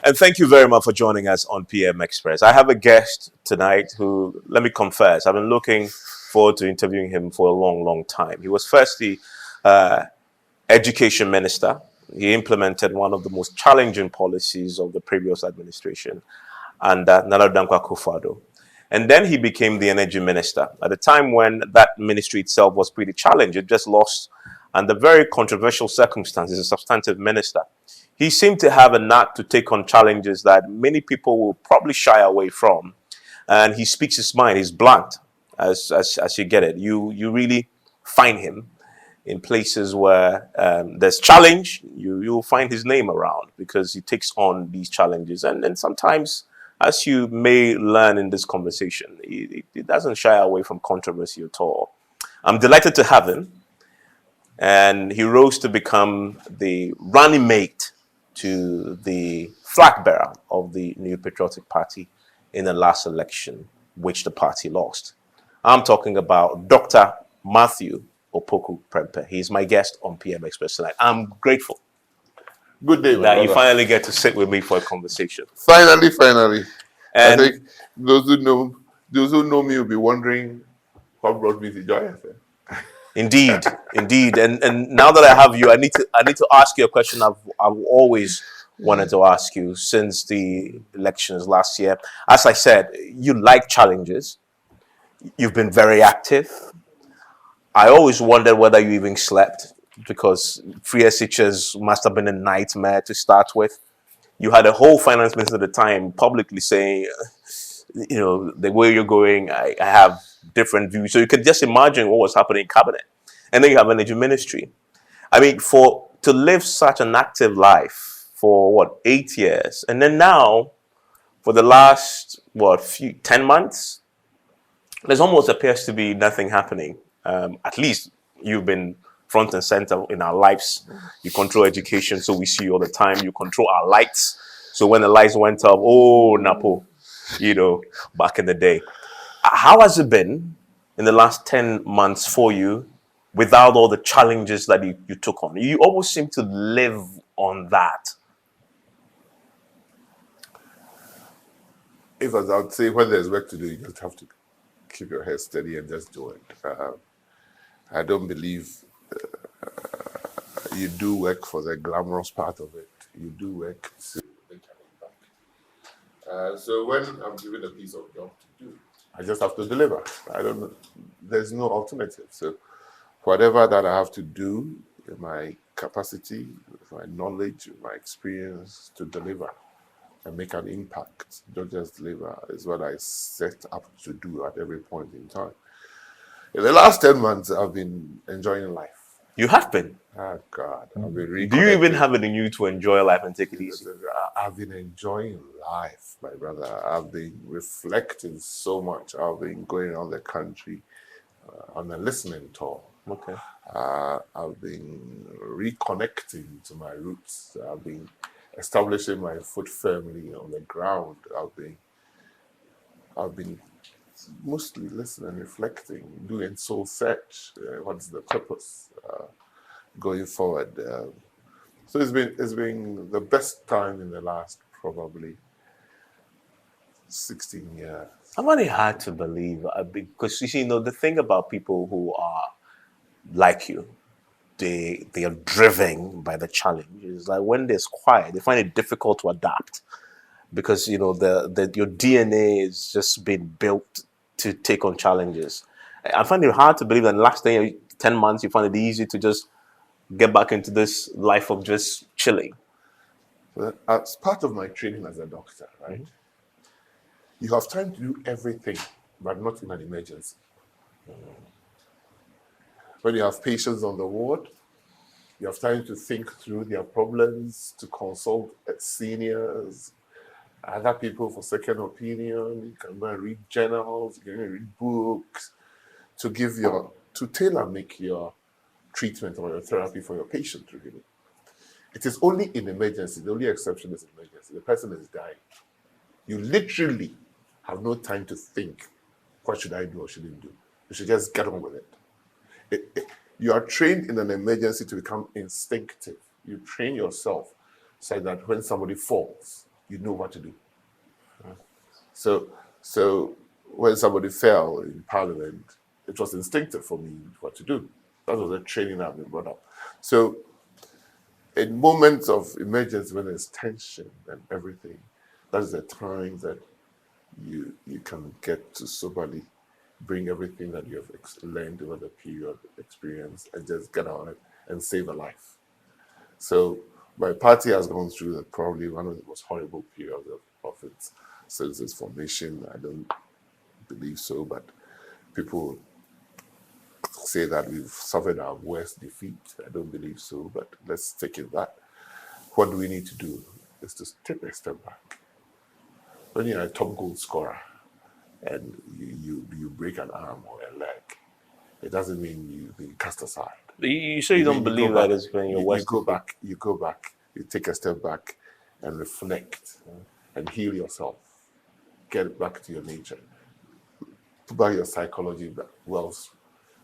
And thank you very much for joining us on PM Express. I have a guest tonight who, let me confess, I've been looking forward to interviewing him for a long, long time. He was first the education minister. He implemented one of the most challenging policies of the previous administration, and Nana Dankwa Akufo-Addo. And then he became the energy minister at a time when that ministry itself was pretty challenged. It just lost, under very controversial circumstances, a substantive minister. He seemed to have a knack to take on challenges that many people will probably shy away from. And he speaks his mind. He's blunt as you get it. You really find him in places where there's challenge. You'll find his name around because he takes on these challenges. And then sometimes, as you may learn in this conversation, he doesn't shy away from controversy at all. I'm delighted to have him. And he rose to become the running mate to the flag bearer of the New Patriotic Party in the last election, which the party lost. I'm talking about Dr. Matthew Opoku Prempeh. He's my guest on PM Express tonight. I'm grateful. Good day, that you finally get to sit with me for a conversation. Finally. And I think those who know me will be wondering what brought me to Joy FM. Indeed. And now that I have you, I need to ask you a question I've always wanted to ask you since the elections last year. As I said, you like challenges. You've been very active. I always wondered whether you even slept because free SHS must have been a nightmare to start with. You had a whole finance minister at the time publicly saying, the way you're going, I have different views. So you could just imagine what was happening in cabinet. And then you have energy ministry. I mean, to live such an active life for 8 years, and then now for the last 10 months, there's almost appears to be nothing happening. At least you've been front and center in our lives. You control education, so we see you all the time. You control our lights. So when the lights went up, oh, Napo, back in the day. How has it been in the last 10 months for you without all the challenges that you took on? You almost seem to live on that. I would say when there's work to do, you just have to keep your head steady and just do it. I don't believe you do work for the glamorous part of it. You do work to make an impact. So when I'm given a piece of job to do, I just have to deliver. There's no alternative. So whatever that I have to do, in my capacity, with my knowledge, with my experience to deliver and make an impact, don't just deliver, is what I set up to do at every point in time. In the last 10 months, I've been enjoying life. You have been? Oh, God. I've been reconnecting. Do you even have it in you to enjoy life and take it easy? I've been enjoying life, my brother. I've been reflecting so much. I've been going around the country on a listening tour. Okay. I've been reconnecting to my roots. I've been establishing my foot firmly on the ground. I've been mostly listening, reflecting, doing soul search. What's the purpose going forward? So it's been the best time in the last probably 16 years. I find it hard to believe because you see, the thing about people who are like you, they are driven by the challenge. It's like when there's quiet, they find it difficult to adapt because your DNA is just been built to take on challenges. I find it hard to believe that in the last 10 months you find it easy to just get back into this life of just chilling. As part of my training as a doctor, right? Mm-hmm. You have time to do everything, but not in an emergency. When you have patients on the ward, you have time to think through their problems, to consult seniors, other people for second opinion. You can go and read journals, you can read books, to tailor make your treatment or your therapy for your patient, really. It is only in emergency, the only exception is emergency. The person is dying. You literally have no time to think, what should I do or shouldn't do? You should just get on with it. You are trained in an emergency to become instinctive. You train yourself so that when somebody falls, you know what to do. So when somebody fell in Parliament, it was instinctive for me what to do. That was the training I've been brought up. So in moments of emergency, when there's tension and everything, that is the time that you can get to soberly bring everything that you have learned over the period, experience, and just get on it and save a life. So my party has gone through probably one of the most horrible periods of its since its formation. I don't believe so, but people say that we've suffered our worst defeat. I don't believe so, but let's take it that. What do we need to do is to take a step back. When you're a top goal scorer and you break an arm or a leg, it doesn't mean you've been cast aside. You say you don't believe that it's been your worst defeat? You go back, you take a step back and reflect and heal yourself. Get back to your nature. Put back your psychology well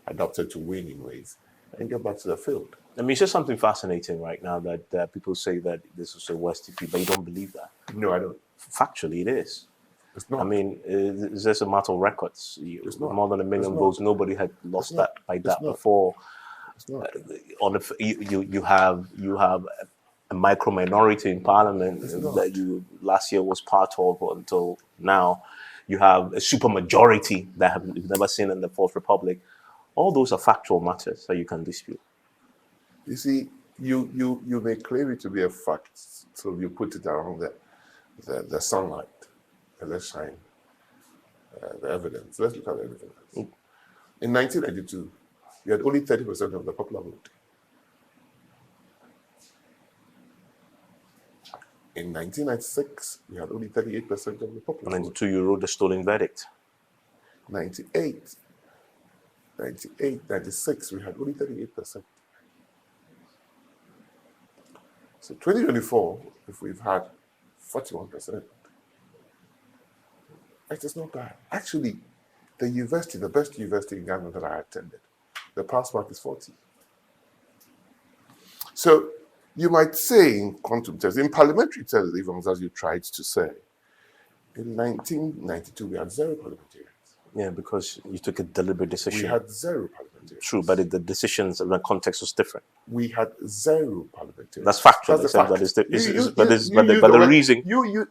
adapted to winning ways and get back to the field. I mean, you said something fascinating right now that people say that this was the worst defeat, but you don't believe that. No, I don't. Factually, it is. It's not. I mean, it's just a matter of records. It's not. More than 1 million votes. Nobody had lost that by that not. before. It's not. On the you have a micro minority in parliament that you last year was part of until now. You have a super majority that you've never seen in the Fourth Republic. All those are factual matters that you can dispute. You see, you may claim it to be a fact, so you put it around the sunlight, and let's shine the evidence. Let's look at the evidence. In 1992, you had only 30% of the popular vote. In 1996, you had only 38% of the popular vote. 92, you wrote the stolen verdict. 98, 96, we had only 38%. So 2024, if we've had 41%, it is not bad. Actually, the best university in Ghana that I attended, the pass mark is 40. So you might say in quantum terms, in parliamentary terms, even as you tried to say, in 1992 we had 0 parliamentarians. Yeah, because you took a deliberate decision. We had 0 parliamentarians. True, but the decisions and the context was different. We had 0 parliamentarians. That's factual. That's the fact. But the reason. You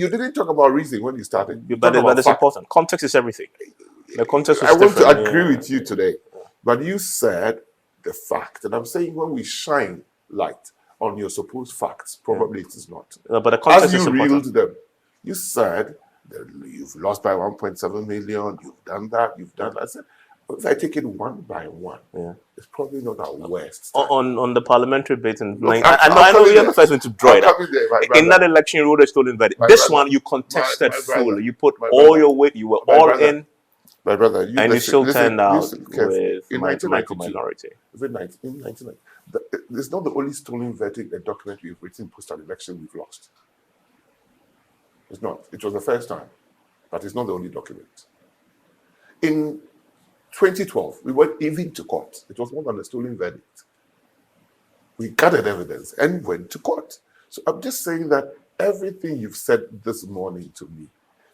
didn't talk about reason when you started. But it's important. Context is everything. The context was I want different. to agree with you today. But you said the fact. And I'm saying when we shine light on your supposed facts, probably it is not. No, but the context is As you important. reeled them, you said that you've lost by 1.7 million, you've done that, you've done that. I said, if I take it one by one, it's probably not our worst time. On the parliamentary bit, I I'm know you're there. the first one to draw it I'm up. coming there, my In brother. that election, you wrote a stolen verdict. My This brother. one, you contested My brother. fully. You put My all brother. your weight. You were My all brother. in, My brother, and you still turned out carefully. with micro minority. In 1990, it's not the only stolen verdict, a document we've written post-election we've lost. It's not. It was the first time, but it's not the only document. In 2012, we went even to court. It was more than a stolen verdict. We gathered evidence and went to court. So I'm just saying that everything you've said this morning to me,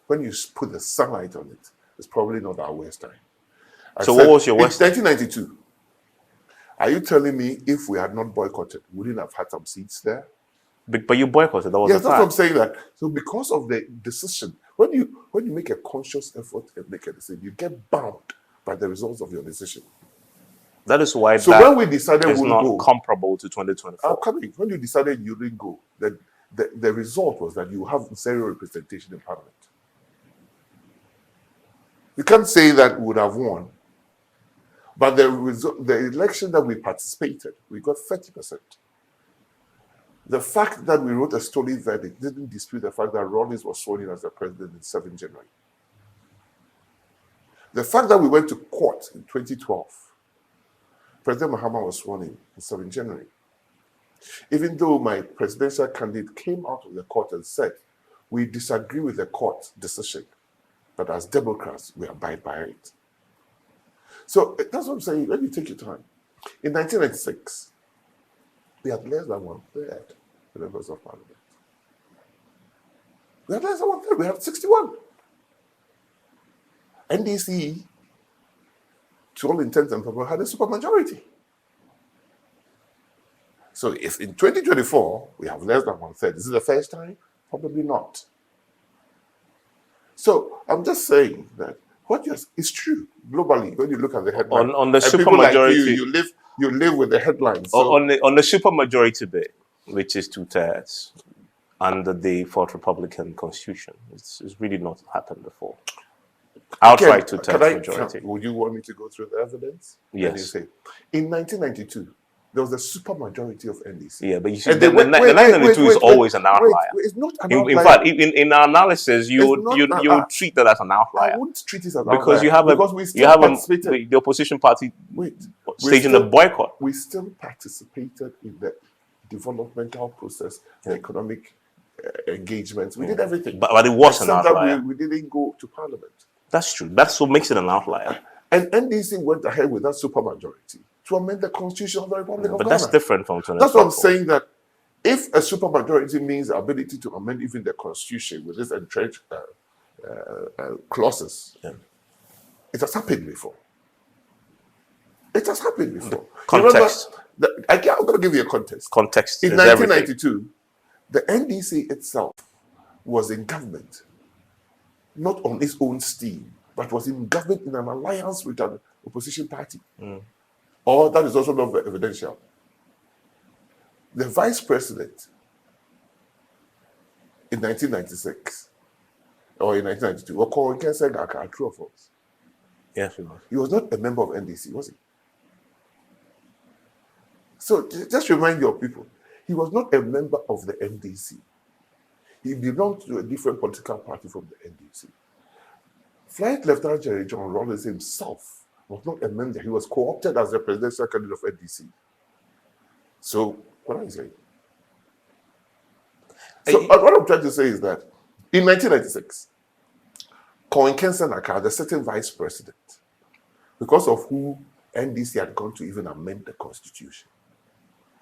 when you put the sunlight on it, it's probably not our worst time. So what was your worst time? 1992. Are you telling me if we had not boycotted, we wouldn't have had some seats there? But you boycotted. That was Yes, the that's what I'm fact. saying. That so because of the decision, when you make a conscious effort and make a decision, you get bound by the results of your decision. That is why So that when we decided is we'll not go, comparable to 2024. when you decided you didn't go, then the result was that you have 0 representation in parliament. You can't say that we would have won, but the election that we participated, we got 30%. The fact that we wrote a stolen verdict didn't dispute the fact that Rawlings was sworn in as the president in 7 January. The fact that we went to court in 2012, President Mahama was sworn in 7 January. Even though my presidential candidate came out of the court and said, we disagree with the court decision, but as Democrats, we abide by it. So that's what I'm saying. Let me take your time. In 1996, we had less than 1/3 the members of parliament. We had less than one third. We had 61. NDC, to all intents and purposes, had a supermajority. So if in 2024 we have less than one third, is it the first time? Probably not. So I'm just saying that what is true globally when you look at the headline. On the and people like supermajority, you live with the headlines. So on the supermajority bit, which is 2/3 under the Fourth Republican Constitution, it's really not happened before. Outright 2/3 majority. Would you want me to go through the evidence? Yes. You say, in 1992, there was a supermajority of NDC. Yeah, but you see, the 1992 is always an outlier. It's not an In outlier. fact, in our analysis, you would treat that as an I outlier wouldn't treat it as an outlier. because you have the opposition party staging a boycott. We still participated in the developmental process, the economic engagements. We did everything. But it was an Except that outlier. we didn't go to parliament. That's true. That's what makes it an outlier. And NDC went ahead with that supermajority to amend the Constitution of the Republic of But Ghana. that's different from 2024. That's what I'm saying, that if a supermajority means the ability to amend even the Constitution with its entrenched clauses, it has happened before. It has happened before. Context. I'm going to give you a context. Context In is 1992, everything. the NDC itself was in government, not on its own steam, but was in government in an alliance with an opposition party. Or that is also not evidential. The vice president in 1996 or in 1992, was called Kensegaka, true or false? Yes, it was. He was not a member of NDC, was he? So just remind your people, he was not a member of the NDC. He belonged to a different political party from the NDC. Flight Lieutenant General John Rawlings himself was not a member. He was co-opted as the presidential candidate of NDC. So what are you saying? So what I'm trying to say is that in 1996, Colin Kensen-Aka, the certain vice president, because of who NDC had gone to even amend the Constitution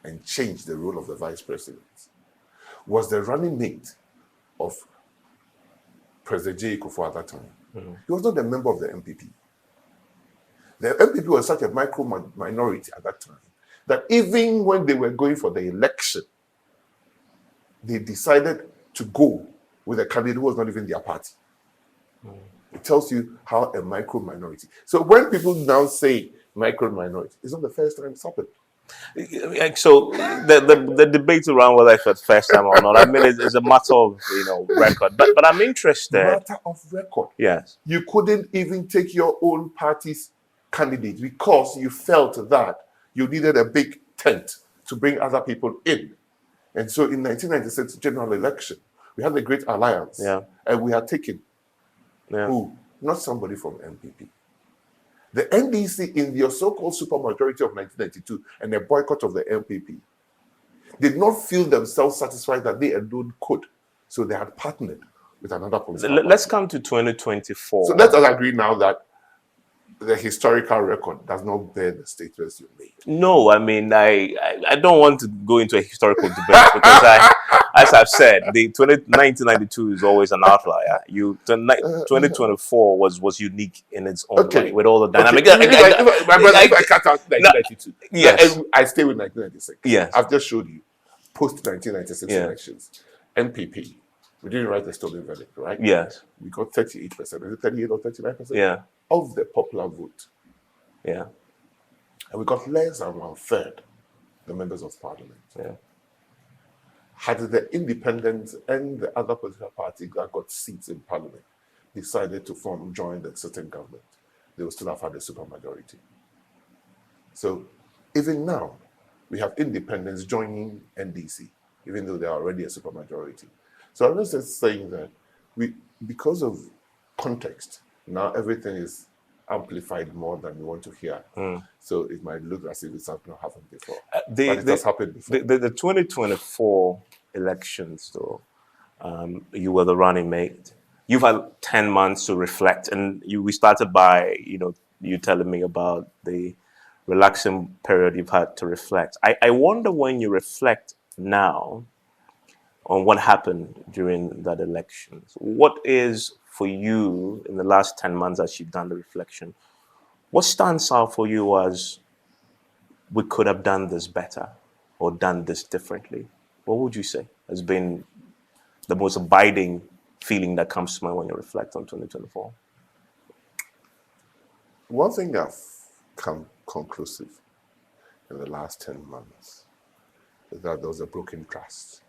and change the role of the vice president, was the running mate of President J. Kufuor at that time. He was not a member of the NPP. The NPP was such a micro minority at that time that even when they were going for the election, they decided to go with a candidate who was not even their party. It tells you how a micro minority. So when people now say micro minority, it's not the first time it's happened. So the debate around whether it's the first time or not, I mean, it's a matter of record. But I'm interested. Matter of record. Yes. You couldn't even take your own party's candidate because you felt that you needed a big tent to bring other people in. And so in 1996 general election, we had the Great Alliance. And we had taken who? Not somebody from NPP. The NDC in their so-called supermajority of 1992 and the boycott of the NPP did not feel themselves satisfied that they alone could. So they had partnered with another political party. Let's come to 2024. So let us agree now that the historical record does not bear the statements you made. No, I mean, I don't want to go into a historical debate because as I've said, the 1992 is always an outlier. 2024 was unique in its own way with all the dynamics. If I cut out 1992, yes, I stay with 1996. Yes, I've just showed you post 1996 elections. NPP, we didn't write the stolen verdict, right? Yes, we got 38%. Is it 38 or 39%? Yeah, of the popular vote. Yeah, and we got less than 1/3 the members of parliament. Yeah. Had the independents and the other political party that got seats in parliament decided to join the certain government, they would still have had a supermajority. So even now, we have independents joining NDC, even though they are already a supermajority. So I'm just saying that because of context, now everything is amplified more than we want to hear. So it might look as if it's not happened before. But it has happened before. The 2024 elections, though, you were the running mate. You've had 10 months to reflect, and we started by you telling me about the relaxing period you've had to reflect. I wonder when you reflect now, on what happened during that election. What is for you in the last 10 months as you've done the reflection? What stands out for you as we could have done this better or done this differently? What would you say has been the most abiding feeling that comes to mind when you reflect on 2024? One thing that's come conclusive in the last 10 months is that there was a broken trust.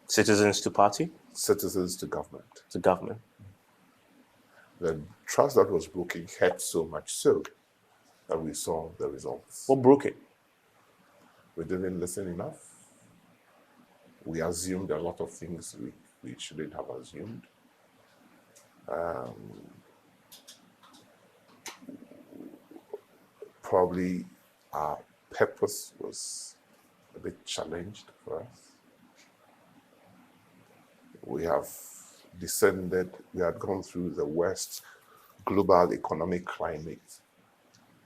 Citizens to party, Citizens to government. to government. The trust that was broken hurt so much so that we saw the results. What broke it? We didn't listen enough. We assumed a lot of things we shouldn't have assumed. Probably our purpose was a bit challenged for us. We have descended, we had gone through the worst global economic climate,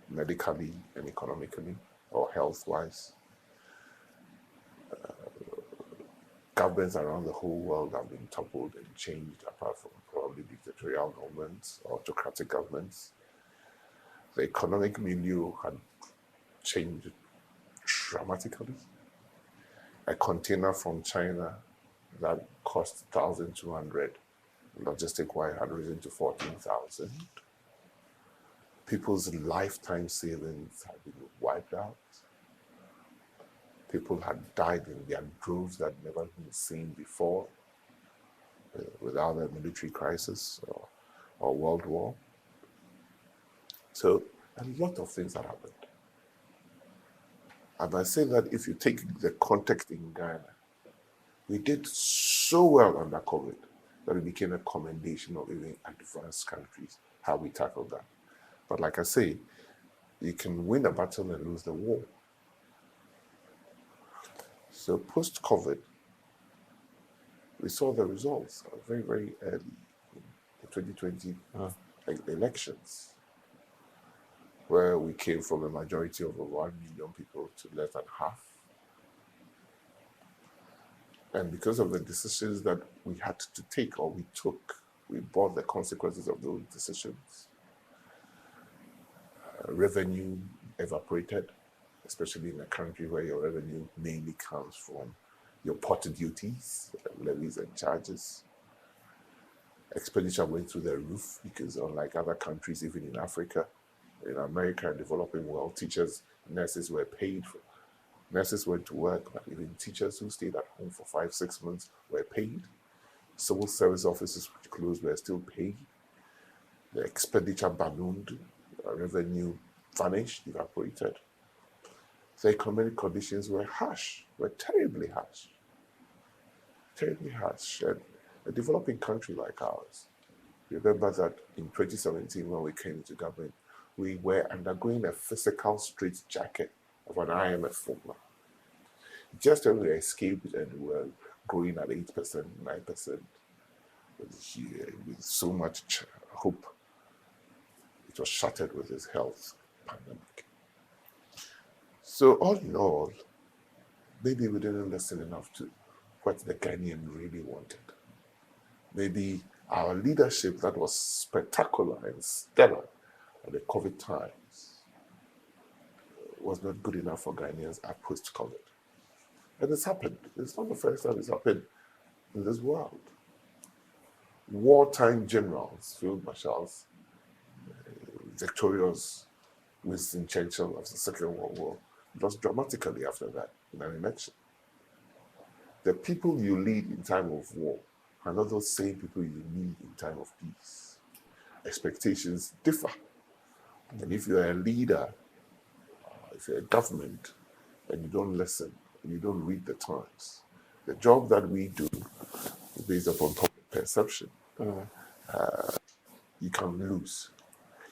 medically and economically, or health-wise. Governments around the whole world have been toppled and changed, apart from probably dictatorial governments or autocratic governments. The economic milieu had changed dramatically. A container from China that cost 1,200 logistic-wise had risen to 14,000. People's lifetime savings had been wiped out. People had died in their droves that had never been seen before without a military crisis or world war. So a lot of things had happened. And I say that if you take the context in Ghana, we did so well under COVID that it became a commendation of even advanced countries, how we tackled that. But like I say, you can win a battle and lose the war. So post-COVID, we saw the results very, very early in the 2020 elections, where we came from a majority of over 1 million people to less than half. And because of the decisions that we had to take or we took, we bore the consequences of those decisions. Revenue evaporated, especially in a country where your revenue mainly comes from your pot duties, levies and charges. Expenditure went through the roof because unlike other countries, even in Africa, in America and developing world, teachers, nurses were paid for. Nurses went to work, but even teachers who stayed at home for 5-6 months were paid. Civil service offices which closed were still paid. The expenditure ballooned, revenue vanished, evaporated. The economic conditions were harsh, were terribly harsh. Terribly harsh. And a developing country like ours, remember that in 2017 when we came into government, we were undergoing a physical straitjacket of an IMF formula. Just when we escaped and we were growing at 8%, 9%, with so much hope, it was shattered with this health pandemic. So all in all, maybe we didn't listen enough to what the Ghanaian really wanted. Maybe our leadership that was spectacular and stellar at the COVID times was not good enough for Ghanaians at post-COVID. And it's happened. It's not the first time it's happened in this world. Wartime generals, field marshals, victorious Winston Churchill of the Second World War, lost dramatically after that in an election. The people you lead in time of war are not those same people you need in time of peace. Expectations differ. And if you're a leader, if you're a government, and you don't listen, and you don't read the times, the job that we do is based upon public perception. You can lose.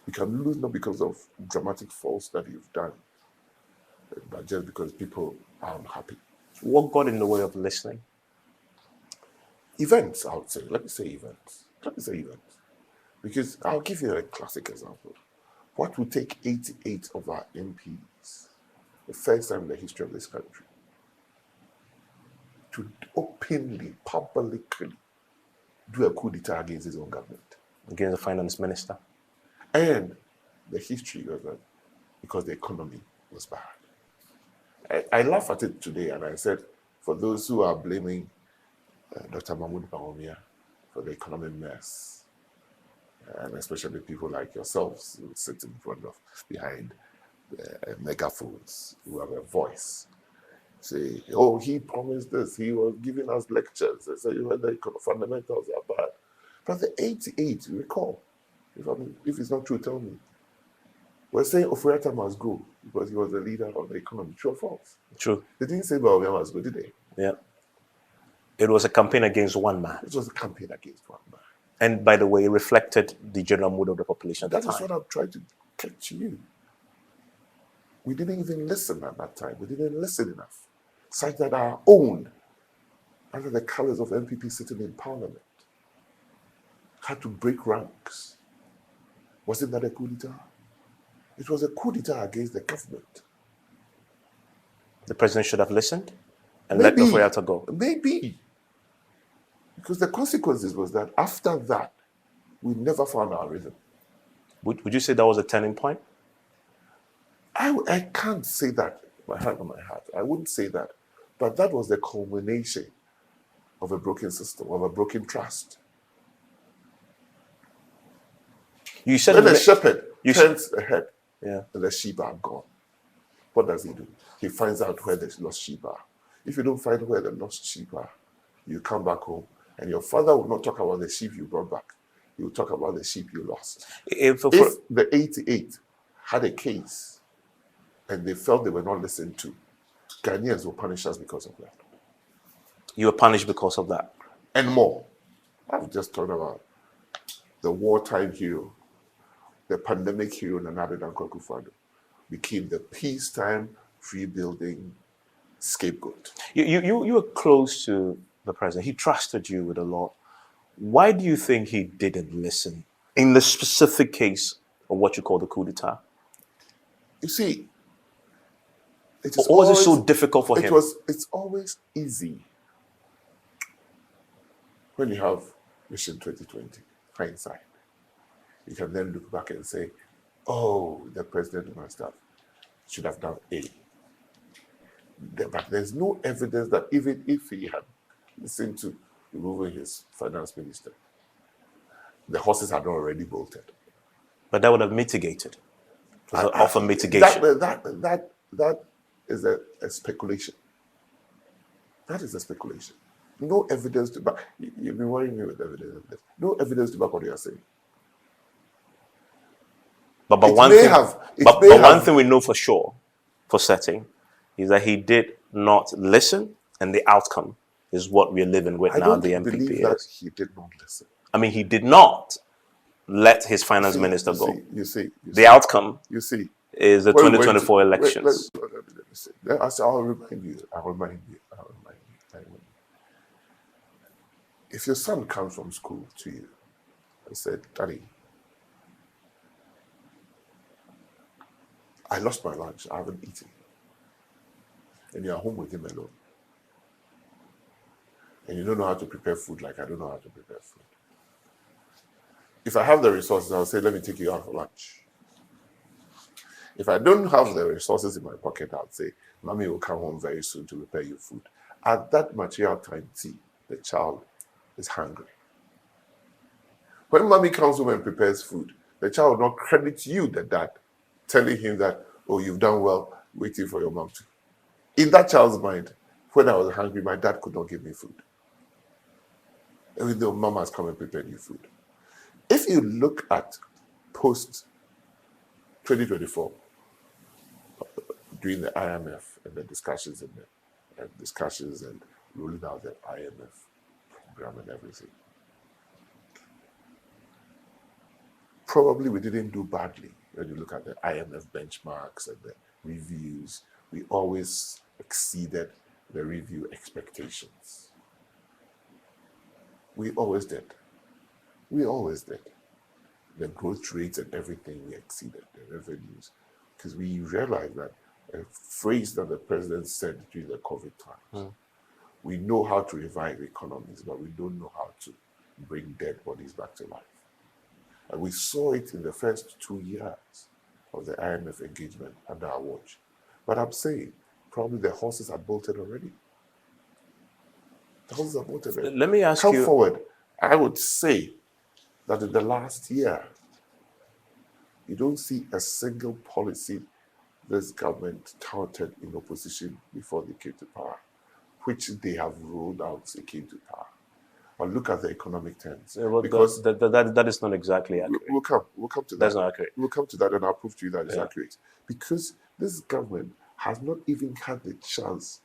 You can lose not because of dramatic faults that you've done, but just because people are unhappy. What got in the way of listening? Events, I would say. Let me say events. Because I'll give you a classic example. What would take 88 of our MPs, the first time in the history of this country, to openly, publicly do a coup d'etat against his own government. Against the finance minister. And the history was that because the economy was bad. I laugh at it today, and I said, for those who are blaming Dr. Mahmoud Bawumia for the economic mess, and especially people like yourselves who sit in front of, behind megaphones, who have a voice, say, oh, he promised this, he was giving us lectures, they say, the fundamentals are bad. But the 88, recall, if it's not true, tell me. We're saying Ofuriatta must go because he was the leader of the economy. True or false? True. They didn't say Bawumia must go, did they? Yeah. It was a campaign against one man. It was a campaign against one man. And by the way, it reflected the general mood of the population at the time. That is what I'm trying to catch you. We didn't even listen at that time. We didn't listen enough. Such that our own, under the colors of NPP sitting in parliament, had to break ranks. Wasn't that a coup d'etat? It was a coup d'etat against the government. The president should have listened and let Ofuriatta go. Maybe. Because the consequences was that after that, we never found our rhythm. Would you say that was a turning point? I can't say that, my hand on my heart. I wouldn't say that. But that was the culmination of a broken system, of a broken trust. You said when a shepherd turns ahead, and the sheep are gone, what does he do? He finds out where the lost sheep are. If you don't find where the lost sheep are, you come back home, and your father will not talk about the sheep you brought back. He will talk about the sheep you lost. If the 88 had a case, and they felt they were not listened to, Ghanaians will punish us because of that. You were punished because of that? And more. I've just talked about the wartime hero, the pandemic hero, Nana Addo Dankwa Akufo-Addo, became the peacetime rebuilding scapegoat. You were close to the president. He trusted you with a lot. Why do you think he didn't listen in the specific case of what you call the coup d'etat? You see, or was it so difficult for him? It's always easy when you have Vision 2020, hindsight. You can then look back and say, oh, the president must have, should have done A. But there's no evidence that even if he had listened to removing his finance minister, the horses had already bolted. But that would have mitigated. It was often mitigation. That is a speculation. That is a speculation. No evidence to back. You've been worrying me with evidence. No evidence to back what you are saying. But one thing we know for sure, for certain, is that he did not listen, and the outcome is what we're living with now. The NPP. I don't believe that he did not listen. I mean, he did not let his finance minister go. You see. The outcome. You see. Is the 2024 elections. I'll remind you. If your son comes from school to you and said, Daddy, I lost my lunch, I haven't eaten, and you're home with him alone, and you don't know how to prepare food like I don't know how to prepare food. If I have the resources, I'll say, let me take you out for lunch. If I don't have the resources in my pocket, I'll say, Mommy will come home very soon to prepare you food. At that material time, the child is hungry. When Mommy comes home and prepares food, the child will not credit you, the dad, telling him that, oh, you've done well waiting for your mom to. In that child's mind, when I was hungry, my dad could not give me food. Even though Mama has come and prepared you food. If you look at post-2024, during the IMF and the discussions and rolling out the IMF program and everything, probably we didn't do badly. When you look at the IMF benchmarks and the reviews, we always exceeded the review expectations. We always did. The growth rates and everything, we exceeded the revenues. Because we realized that a phrase that the president said during the COVID times We know how to revive economies, but we don't know how to bring dead bodies back to life. And we saw it in the first 2 years of the IMF engagement under our watch. But I'm saying, probably the horses had bolted already. The horses have bolted already. Let me ask Come you. forward, I would say that in the last year, you don't see a single policy this government touted in opposition before they came to power, which they have rolled out as they came to power. But look at the economic terms. Well, because that is not exactly accurate. we'll come to that. That's not accurate. We'll come to that, and I'll prove to you that it's Yeah. accurate. Because this government has not even had the chance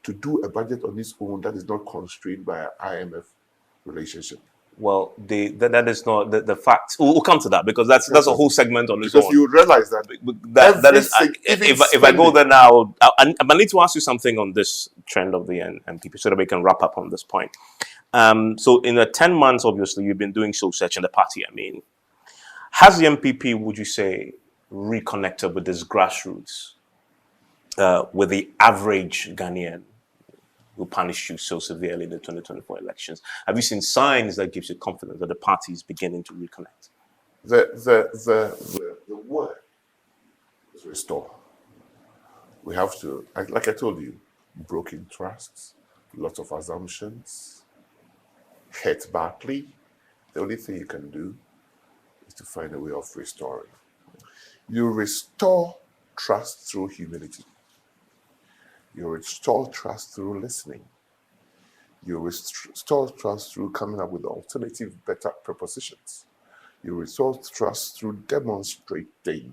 to do a budget on its own that is not constrained by an IMF relationship. Well, that is not the fact. We'll come to that because that's a whole segment on its Because own. you realize that That is everything, if I go there now, I need to ask you something on this trend of the NPP so that we can wrap up on this point. So in the 10 months, obviously, you've been doing soul search in the party. I mean, has the NPP, would you say, reconnected with this grassroots, with the average Ghanaian who punished you so severely in the 2024 elections? Have you seen signs that gives you confidence that the party is beginning to reconnect? the word is restore. We have to, like I told you, broken trusts, lots of assumptions, hurt badly. The only thing you can do is to find a way of restoring. You restore trust through humility. You restore trust through listening. You restore trust through coming up with alternative, better propositions. You restore trust through demonstrating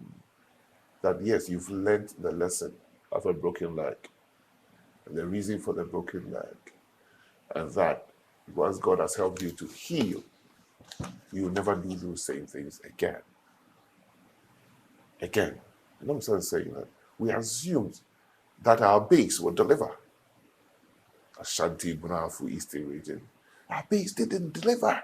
that, yes, you've learned the lesson of a broken leg, and the reason for the broken leg, and that once God has helped you to heal, you will never do those same things again. Again. And I'm saying that we assumed that our base would deliver. Ashanti, Bunafu, Eastern region. Our base didn't deliver.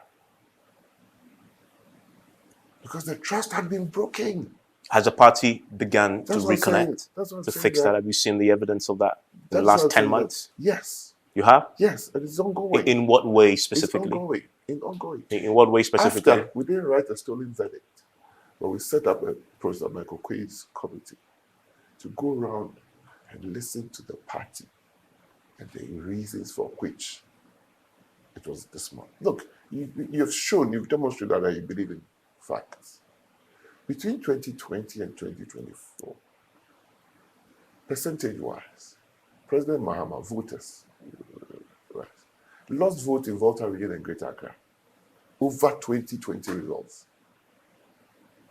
Because the trust had been broken. Has the party begun to That's what I'm saying. reconnect, That's what I'm to saying, fix that- that? Have you seen the evidence of that in the That's last what I'm 10 saying, months? that- Yes. You have? Yes. And it's ongoing. In what way It's specifically? ongoing. In ongoing. In what way specifically? After, we didn't write a stolen verdict, but we set up a Professor Michael Quay's committee to go around and listen to the party and the reasons for which it was this month. Look, you've demonstrated that you believe in facts. Between 2020 and 2024, percentage-wise, President Mahama voters lost vote in Volta region and Greater Accra over 2020 results.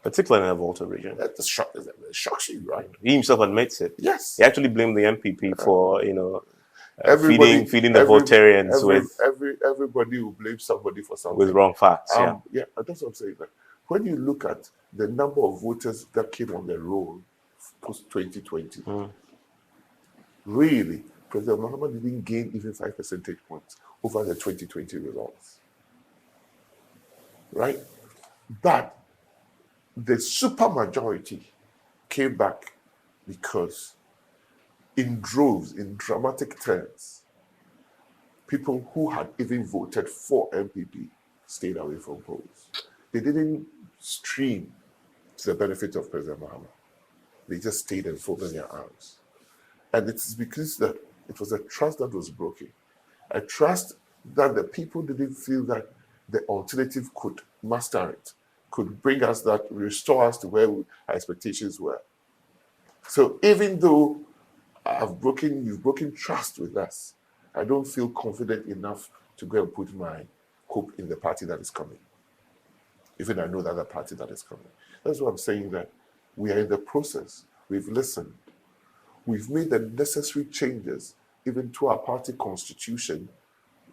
Particularly in the Volta region. That shocks you, right? He himself admits it. Yes. He actually blamed the MPP for, feeding the Voltarians everybody will blame somebody for something. with wrong facts. Yeah, that's what I'm saying. That when you look at the number of voters that came on the roll post 2020, really, President Mahama didn't gain even 5 percentage points over the 2020 results. Right? But the supermajority came back because, in droves, in dramatic terms, people who had even voted for MPP stayed away from polls. They didn't stream to the benefit of President Mahama. They just stayed and folded their arms. And it's because that it was a trust that was broken. A trust that the people didn't feel that the alternative could master it, could bring us that, restore us to where our expectations were. So even though you've broken trust with us, I don't feel confident enough to go and put my hope in the party that is coming. Even I know that the party that is coming. That's why I'm saying that we are in the process. We've listened. We've made the necessary changes even to our party constitution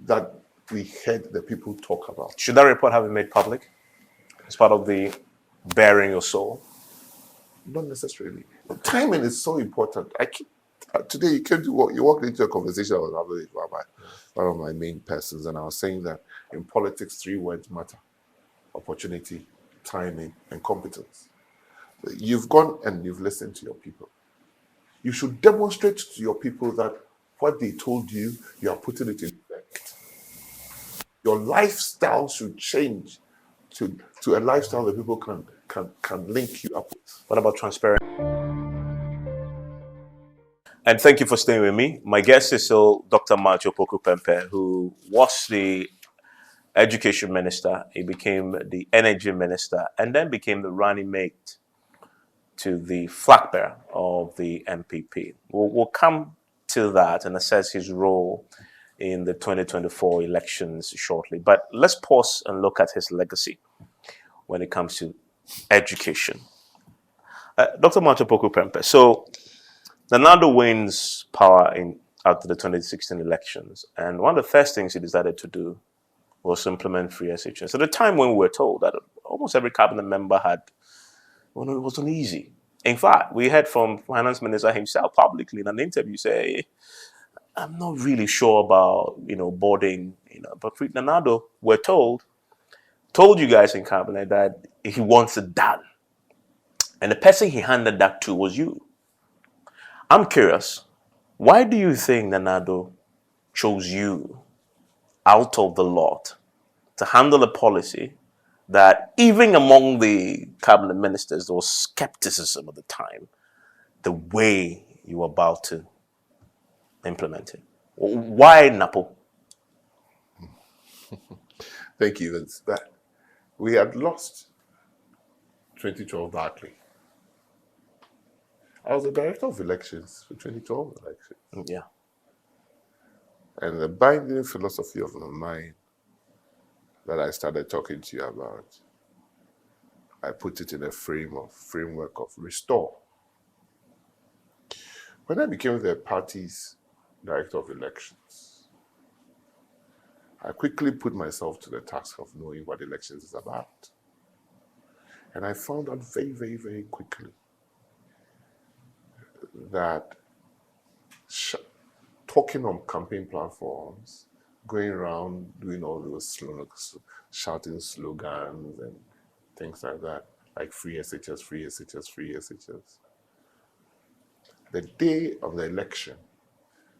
that we heard the people talk about. Should that report have been made public as part of the bearing your soul? Not necessarily. The timing is so important. Today you walked into a conversation I was having with one of my main persons, and I was saying that in politics 3 words matter: opportunity, timing, and competence. You've gone and you've listened to your people. You should demonstrate to your people that what they told you, you are putting it in effect. Your lifestyle should change to a lifestyle that people can link you up with. What about transparency? And thank you for staying with me. My guest is still Dr. Opoku Prempeh, who was the education minister. He became the energy minister and then became the running mate to the flag bearer of the NPP. We'll come to that and assess his role in the 2024 elections shortly. But let's pause and look at his legacy when it comes to education. Dr. Opoku Prempeh. So Nando wins power after the 2016 elections, and one of the first things he decided to do was implement free SHS. At the time when we were told that almost every cabinet member had, well, it wasn't easy. In fact, we heard from Finance Minister himself publicly in an interview say, I'm not really sure about, boarding, but Nando, we're told you guys in cabinet that he wants it done. And the person he handed that to was you. I'm curious, why do you think Nando chose you out of the lot to handle a policy that even among the cabinet ministers, there was skepticism at the time, the way you were about to implement it? Why Napo? Thank you. It's that we had lost 2012 darkly. I was the director of elections for 2012 elections. Yeah. And the binding philosophy of my mind that I started talking to you about, I put it in a framework of restore. When I became the party's director of elections, I quickly put myself to the task of knowing what elections is about. And I found out very, very, very quickly that talking on campaign platforms, going around doing all those shouting slogans and things like that, like free SHS, free SHS, free SHS. The day of the election,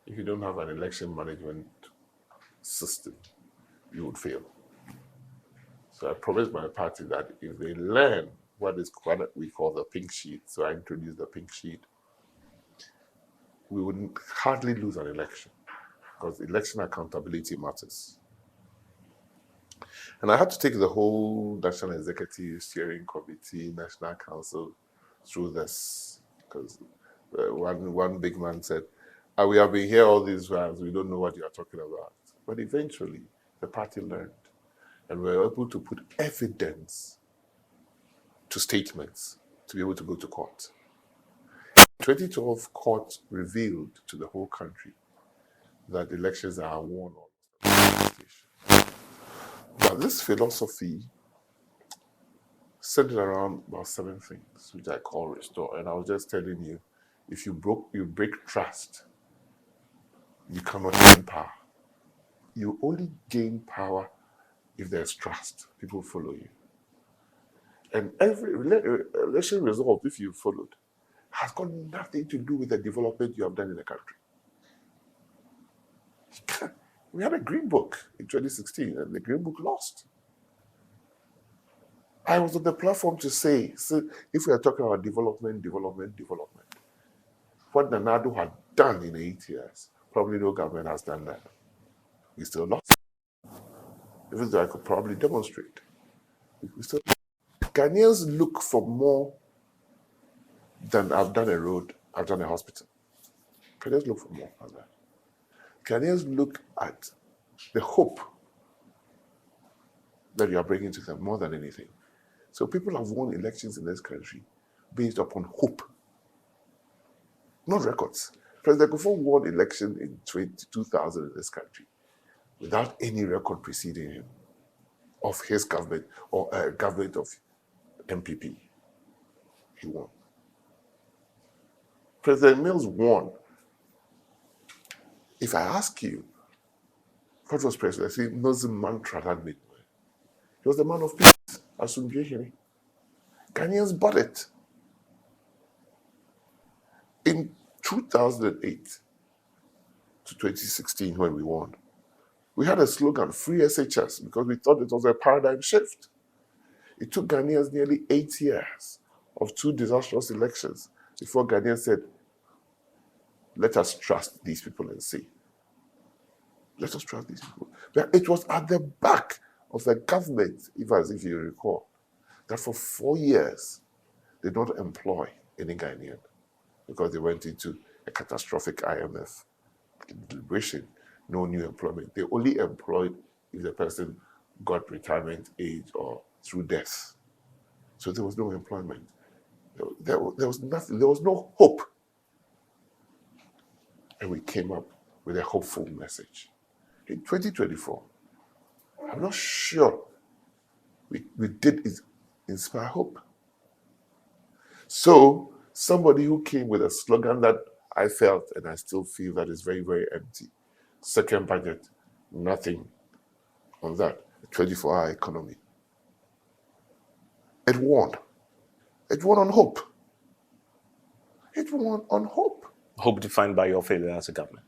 if you don't have an election management system, you would fail. So I promised my party that if they learn what we call the pink sheet, so I introduced the pink sheet, we would hardly lose an election because election accountability matters. And I had to take the whole National Executive Steering Committee, National Council through this because one big man said, we have been here all these while, we don't know what you are talking about. But eventually, the party learned and we were able to put evidence to statements to be able to go to court. 2012 court revealed to the whole country that elections are won on. But this philosophy centered around about 7 things, which I call restore. And I was just telling you, if you break trust, you cannot gain power. You only gain power if there's trust. People follow you. And every election result, if you followed, has got nothing to do with the development you have done in the country. We had a green book in 2016, and the green book lost. I was on the platform to say, so if we are talking about development, what Nando had done in 8 years, probably no government has done that. We still lost. Even though I could probably demonstrate. We still. Ghanaians look for more than I've done a road, I've done a hospital. Ghanaians look for more than that. Ghanaians look at the hope that you are bringing to them more than anything. So people have won elections in this country based upon hope, not records. President Kufuor won election in 2000 in this country without any record preceding him of his government or government of NPP. He won. President Mills won. If I ask you, what was President Mills' mantra that made? He was the man of peace. Asumdue. Ghanaians bought it. In 2008, to 2016 when we won, we had a slogan, Free SHS, because we thought it was a paradigm shift. It took Ghanaians nearly 8 years of 2 disastrous elections before Ghanaians said, let us trust these people and see. Let us trust these people. But it was at the back of the government, if you recall, that for 4 years they did not employ any Ghanaian because they went into a catastrophic IMF deliberation, no new employment. They only employed if the person got retirement age or through death. So there was no employment. There was nothing. There was no hope. And we came up with a hopeful message. In 2024, I'm not sure we did inspire hope. So somebody who came with a slogan that I felt and I still feel that is very, very empty. Second budget, nothing on that. A 24-hour economy. It won. It won on hope. It won on hope. Hope defined by your failure as a government,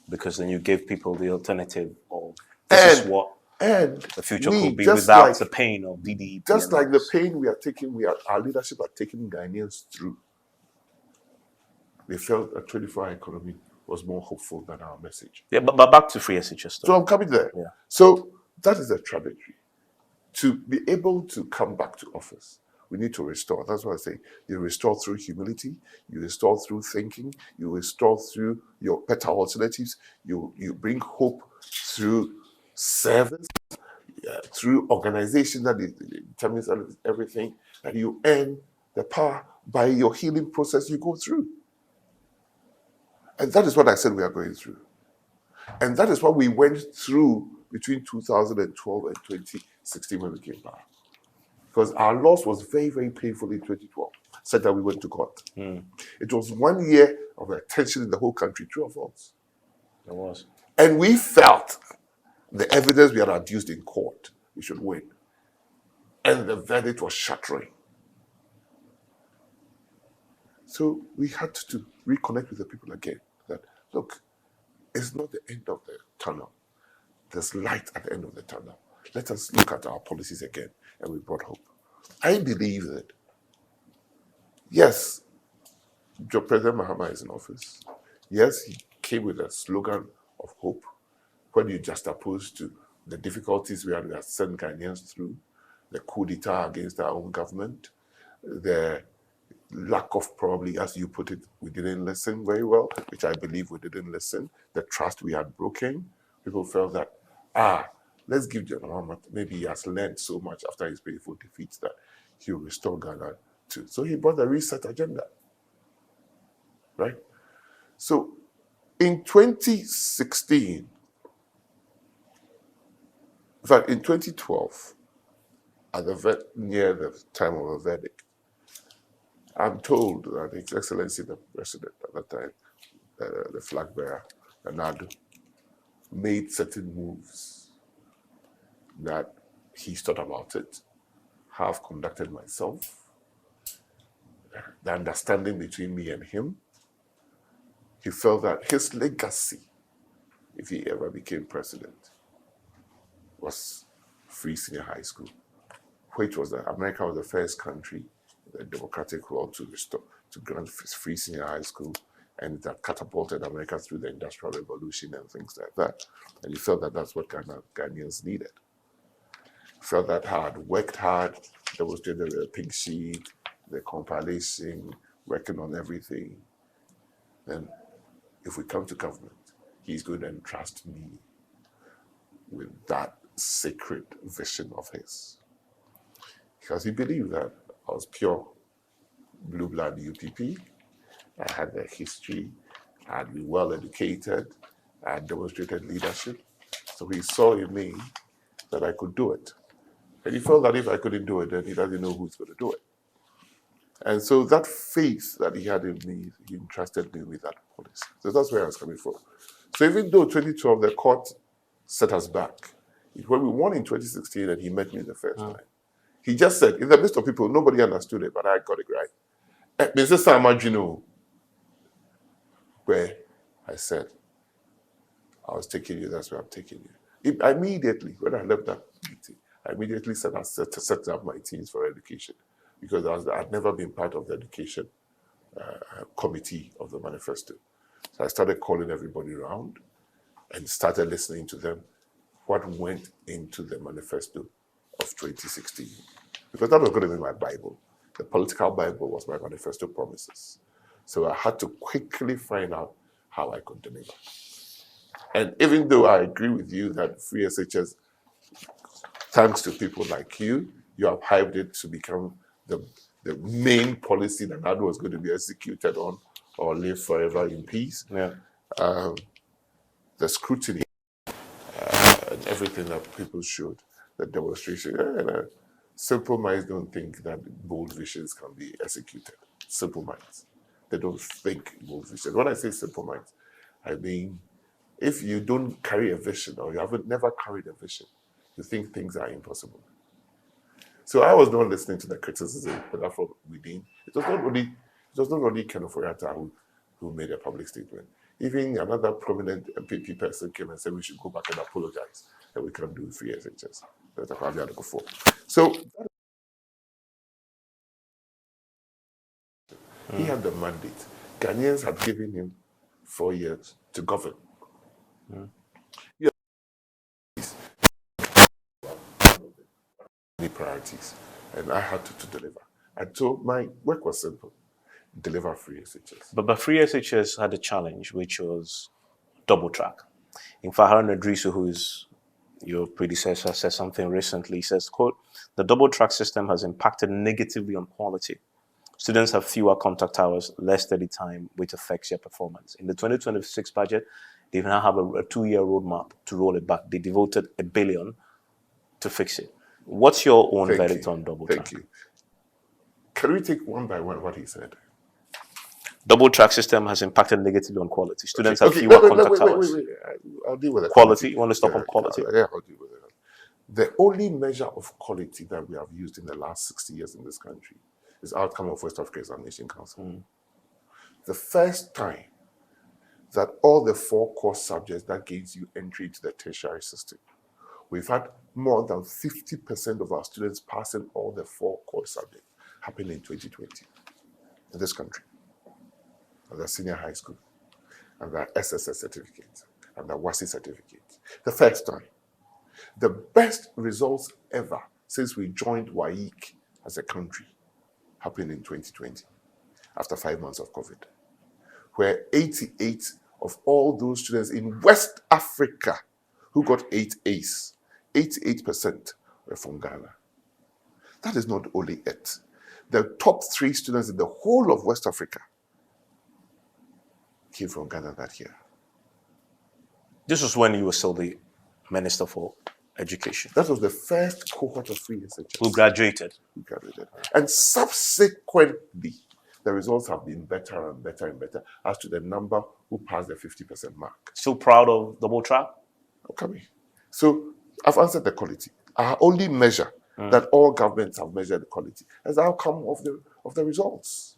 because then you gave people the alternative of this is what the future could be without the pain of DDP. Just like the pain we are taking, our leadership are taking Ghanaians through. They felt a 24-hour economy was more hopeful than our message. Yeah, but back to Free SHS. So I'm coming there. Yeah. So that is a trajectory. To be able to come back to office, we need to restore. That's what I say. You restore through humility. You restore through thinking. You restore through your better alternatives. You bring hope through service, through organization that determines everything. And you earn the power by your healing process you go through. And that is what I said we are going through. And that is what we went through between 2012 and 2016 when we came back. Because our loss was very, very painful in 2012. Said that we went to court. It was 1 year of attention in the whole country, true or false? It was. And we felt the evidence we had adduced in court, we should win. And the verdict was shattering. So we had to reconnect with the people again. That, look, it's not the end of the tunnel. There's light at the end of the tunnel. Let us look at our policies again. And we brought hope. I believe that, yes, President Mahama is in office. Yes, he came with a slogan of hope. When you juxtapose to the difficulties we had sent Ghanaians through, the coup d'etat against our own government, the lack of, probably, as you put it, we didn't listen very well, which I believe we didn't listen, the trust we had broken. People felt that, let's give General Mahama, maybe he has learned so much after his painful defeats that he'll restore Ghana too. So he brought the reset agenda, right? So in 2016, in fact, in 2012, near the time of the verdict, I'm told that His Excellency the President at that time, the flag bearer, Nadu, made certain moves that he's thought about it, have conducted myself, the understanding between me and him. He felt that his legacy, if he ever became president, was free senior high school, which was that America was the first country in the democratic world to grant free senior high school, and that catapulted America through the Industrial Revolution and things like that. And he felt that that's what Ghanaians needed. Felt that hard, worked hard, demonstrated the pink sheet, the compilation, working on everything. Then, if we come to government, he's going to entrust me with that sacred vision of his. Because he believed that I was pure blue blood UPP. I had the history, I had been well educated, I had demonstrated leadership. So he saw in me that I could do it. And he felt that if I couldn't do it, then he doesn't know who's going to do it. And so that faith that he had in me, he entrusted me with that policy. So that's where I was coming from. So even though 2012, the court set us back, when we won in 2016 and he met me the first time, he just said, in the midst of people, nobody understood it, but I got it right. Mr. Samajino, where I said, I was taking you, that's where I'm taking you. Immediately, when I left that meeting, I immediately set up my teams for education because I'd never been part of the education committee of the manifesto. So I started calling everybody around and started listening to them, what went into the manifesto of 2016. Because that was going to be my Bible. The political Bible was my manifesto promises. So I had to quickly find out how I could deliver. And even though I agree with you that free SHS, thanks to people like you, you have hyped it to become the main policy that that was going to be executed on or live forever in peace. Yeah. The scrutiny and everything that people showed, the demonstration. Simple minds don't think that bold visions can be executed. Simple minds. They don't think bold visions. When I say simple minds, I mean, if you don't carry a vision or you haven't never carried a vision, you think things are impossible. So I was not listening to the criticism, but from within. It was not only Ken Oforiatta who made a public statement. Even another prominent NPP person came and said we should go back and apologize that we can't do free SHS. So he had the mandate. Ghanaians had given him 4 years to govern. Yeah. Priorities, and I had to deliver. And so my work was simple: deliver free SHS. But free SHS had a challenge, which was double track. In fact, Harun Idrisu, who is your predecessor, said something recently. He says, quote, "The double track system has impacted negatively on quality. Students have fewer contact hours, less study time, which affects their performance. In the 2026 budget, they now have a 2-year roadmap to roll it back. They devoted $1 billion to fix it." What's your own verdict on double track? Thank you. Can we take one by one what he said? Double track system has impacted negatively on quality. Students have fewer contact hours. Wait. I'll deal with it. Quality? You want to stop on quality? Yeah, I'll deal with it. The only measure of quality that we have used in the last 60 years in this country is outcome of West Africa Examination Council. The first time that all the 4 core subjects that gains you entry into the tertiary system, we've had more than 50% of our students passing all the 4 core subjects happened in 2020 in this country. And the senior high school, and the SSS certificate, and the WASI certificate. The first time. The best results ever since we joined WAEC as a country happened in 2020, after 5 months of COVID, where 88 of all those students in West Africa who got 8 A's, 88% were from Ghana. That is not only it. The top 3 students in the whole of West Africa came from Ghana that year. This was when you were still the Minister for Education. That was the first cohort of free SHS. Who graduated. And subsequently, the results have been better and better and better as to the number who passed the 50% mark. Still proud of double track? Okay. So I've answered the quality. Our only measure that all governments have measured the quality is the outcome of the results.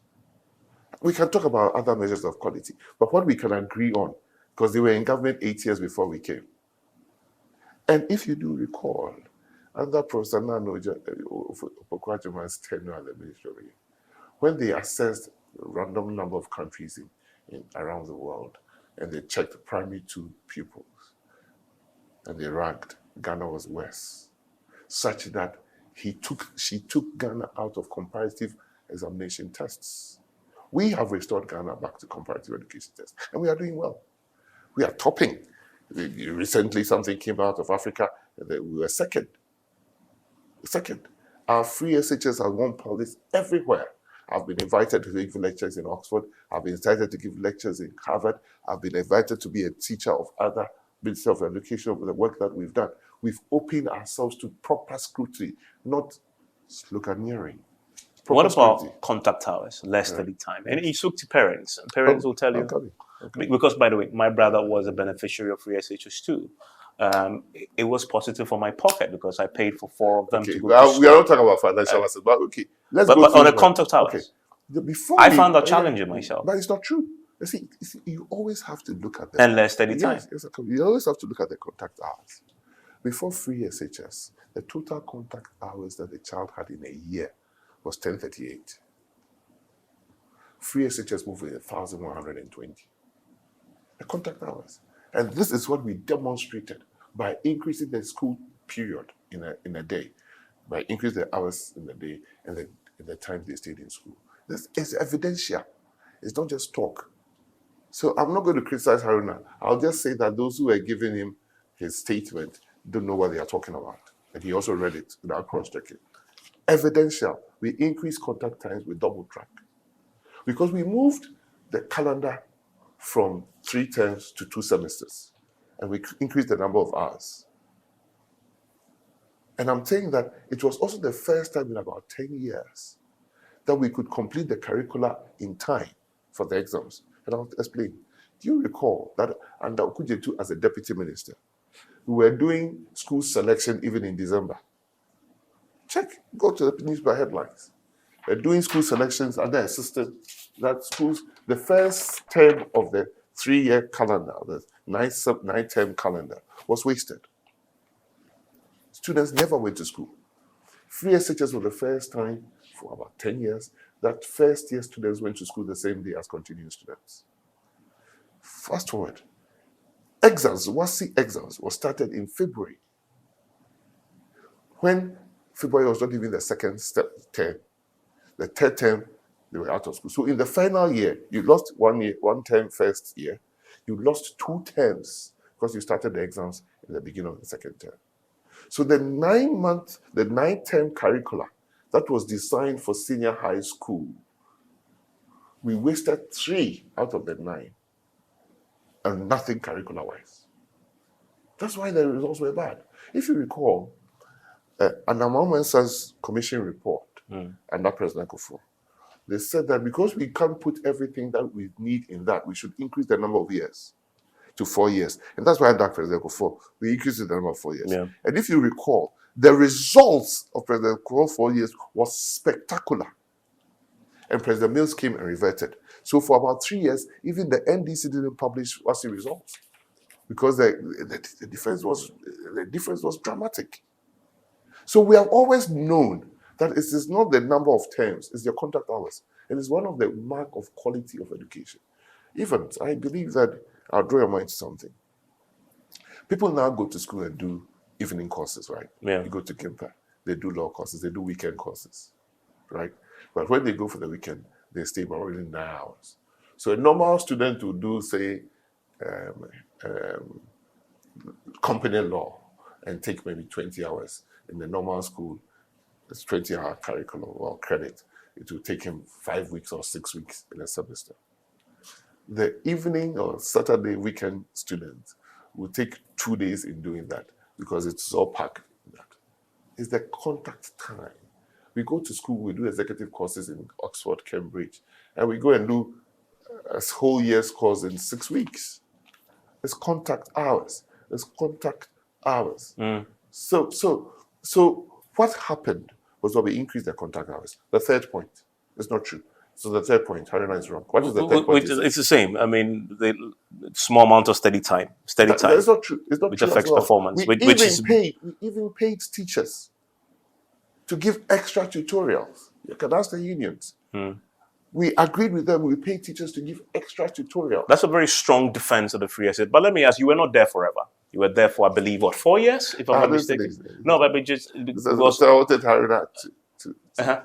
We can talk about other measures of quality, but what we can agree on, because they were in government 8 years before we came. And if you do recall, under Professor Nano Opoku Prempeh's tenure at the Ministry of Education, when they assessed a random number of countries in around the world, and they checked primary 2 pupils, and they ranked, Ghana was worse, such that she took Ghana out of comparative examination tests. We have restored Ghana back to comparative education tests, and we are doing well. We are topping. Recently, something came out of Africa, and we were second. Our free SHS has won police everywhere. I've been invited to give lectures in Oxford. I've been invited to give lectures in Harvard. I've been invited to be a teacher of other Ministry of Education for the work that we've done. We've opened ourselves to proper scrutiny, not sloganeering. What about contact hours, less study time? And you spoke to parents, and parents will tell you. Because, by the way, my brother was a beneficiary of free SHS too. It was positive for my pocket because I paid for 4 of them to go to school. We are not talking about financial assets, but okay. Let's go on the contact hours. Okay. I found that challenging myself. But it's not true. You see, you always have to look at the And less study time. Yes, you always have to look at the contact hours. Before free SHS, the total contact hours that the child had in a year was 1038. Free SHS moved with 1,120. The contact hours. And this is what we demonstrated by increasing the school period in a day, by increasing the hours in the day and the time they stayed in school. This is evidential. It's not just talk. So I'm not going to criticize Haruna. I'll just say that those who are giving him his statement don't know what they are talking about. And he also read it without cross-checking. Evidential. We increased contact times with double track. Because we moved the calendar from 3 terms to 2 semesters. And we increased the number of hours. And I'm saying that it was also the first time in about 10 years that we could complete the curricula in time for the exams. And I'll explain. Do you recall that under Okujetu as a deputy minister, we were doing school selection even in December? Check, go to the newspaper headlines. We're doing school selections under a system that schools, the first term of the 3-year calendar, the 9-term calendar, was wasted. Students never went to school. Free SHS was the first time for about 10 years that first year students went to school the same day as continuing students. Fast forward. Exams, WASI exams, was started in February. When February was not even the second term, the third term, they were out of school. So in the final year, you lost 1 term first year, you lost 2 terms because you started the exams in the beginning of the second term. So the 9-term curricula that was designed for senior high school, we wasted 3 out of the 9 and nothing curricular-wise. That's why the results were bad. If you recall, under Mensah's commission report under President Kufuor, they said that because we can't put everything that we need in that, we should increase the number of years to 4 years. And that's why under President Kufuor, we increased the number of 4 years. Yeah. And if you recall, the results of President Kufuor's 4 years was spectacular. And President Mills came and reverted. So for about 3 years, even the NDC didn't publish WASI results because the difference was dramatic. So we have always known that it is not the number of terms, it's your contact hours. It is one of the mark of quality of education. Even, I believe that, I'll draw your mind to something. People now go to school and do evening courses, right? Yeah. You go to Kimpa, they do law courses, they do weekend courses, right? But when they go for the weekend, they stay about only 9 hours. So a normal student will do, say, company law and take maybe 20 hours. In the normal school, it's 20-hour curriculum or credit. It will take him 5 weeks or 6 weeks in a semester. The evening or Saturday weekend student will take 2 days in doing that because it's all packed in that. It's the contact time. We go to school, we do executive courses in Oxford, Cambridge, and we go and do a whole year's course in 6 weeks. It's contact hours. It's contact hours. So what happened was that we increased the contact hours. The third point is not true. So the third point, Haruna is wrong. What is the third point? It's the same. I mean, the small amount of study time. That's not true. It's not which true affects as well. performance. We even paid teachers to give extra tutorials. You can ask the unions. We agreed with them. We paid teachers to give extra tutorials. That's a very strong defense of the free SHS. But let me ask, you were not there forever. You were there for, I believe, what, 4 years, if I'm not mistaken? No, but just... So I wanted Haruna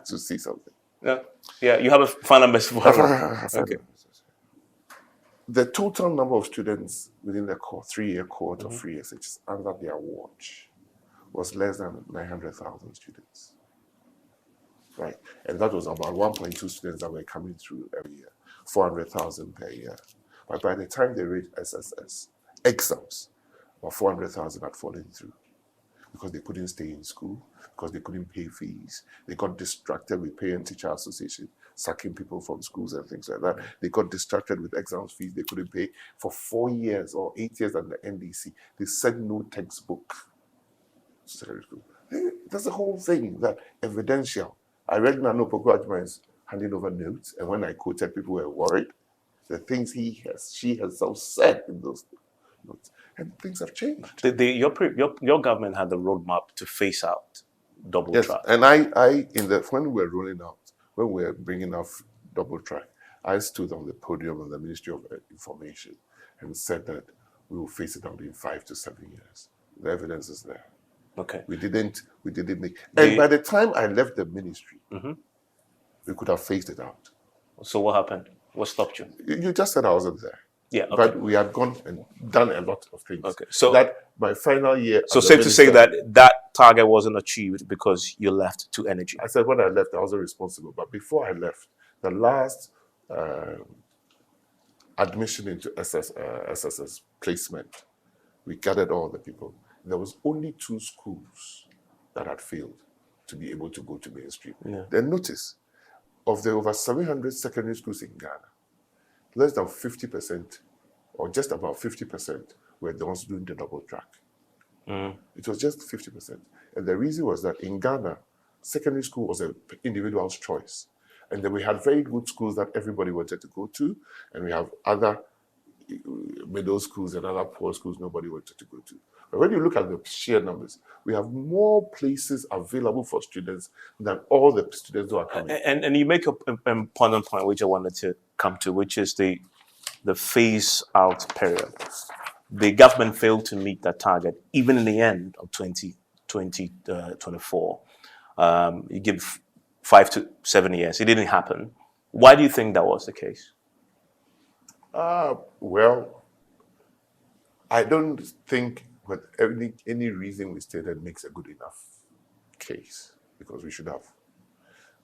to see something. Yeah, you have a final message for Haruna. Okay. The total number of students within the 3-year cohort of free SHS under their watch was less than 900,000 students. Right? And that was about 1.2 students that were coming through every year, 400,000 per year. But by the time they reached SSS exams, about 400,000 had fallen through because they couldn't stay in school, because they couldn't pay fees. They got distracted with Parent-Teacher Association, sacking people from schools and things like that. They got distracted with exams fees they couldn't pay. For 4 years or 8 years at the NDC, they sent no textbook to secondary school. That's the whole thing, that evidential. I read Opoku Prempeh handing over notes, and when I quoted, people were worried. the things she herself said in those notes, and things have changed. Your government had the roadmap to phase out double Yes, track. and when we were rolling out, when we were bringing off double track, I stood on the podium of the Ministry of Information and said that we will phase it out in 5 to 7 years. The evidence is there. Okay. We didn't make. And by the time I left the ministry, we could have phased it out. So what happened? What stopped you? You just said I wasn't there. Yeah. Okay. But we had gone and done a lot of things. Okay. So that my final year. So safe to say that target wasn't achieved because you left to energy. I said when I left, I wasn't responsible. But before I left, the last admission into SSS placement, we gathered all the people. There was only 2 schools that had failed to be able to go to mainstream. Yeah. Then notice, of the over 700 secondary schools in Ghana, less than 50%, or just about 50%, were the ones doing the double track. It was just 50%. And the reason was that in Ghana, secondary school was an individual's choice. And then we had very good schools that everybody wanted to go to, and we have other middle schools and other poor schools nobody wanted to go to. But when you look at the sheer numbers, we have more places available for students than all the students who are coming. And you make an important point, which I wanted to come to, which is the phase out period. The government failed to meet that target, even in the end of 2024. You give 5 to 7 years. It didn't happen. Why do you think that was the case? Well, I don't think that any reason we stated makes a good enough case, because we should have.